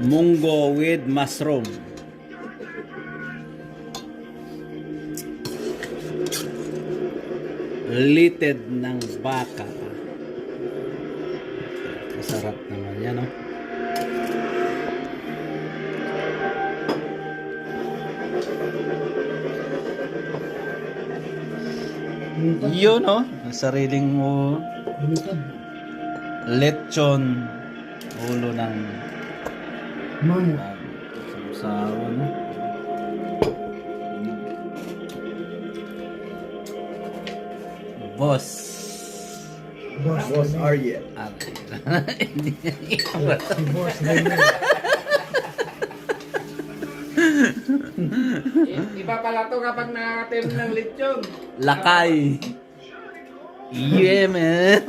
Munggo with mushroom. Litid ng baka. Masarap naman yan, no? Yun, no? Ang sariling mo. Lechon. Ulo ng sasawa, no? Boss Ariel. Boss Daniel. Iba pala to kapag nakatim ng lechon. Lakay. Yeah, man.